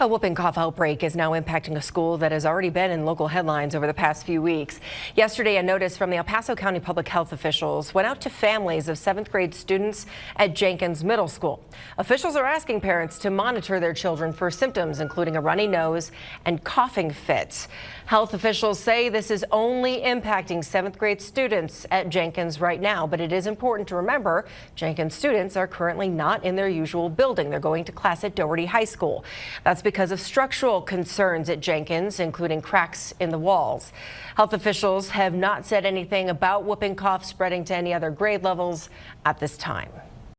A whooping cough outbreak is now impacting a school that has already been in local headlines over the past few weeks. Yesterday, a notice from the El Paso County public health officials went out to families of 7th grade students at Jenkins Middle School. Officials are asking parents to monitor their children for symptoms, including a runny nose and coughing fits. Health officials say this is only impacting 7th grade students at Jenkins right now, but it is important to remember Jenkins students are currently not in their usual building. They're going to class at Doherty High School. That's because of structural concerns at Jenkins, including cracks in the walls. Health officials have not said anything about whooping cough spreading to any other grade levels at this time.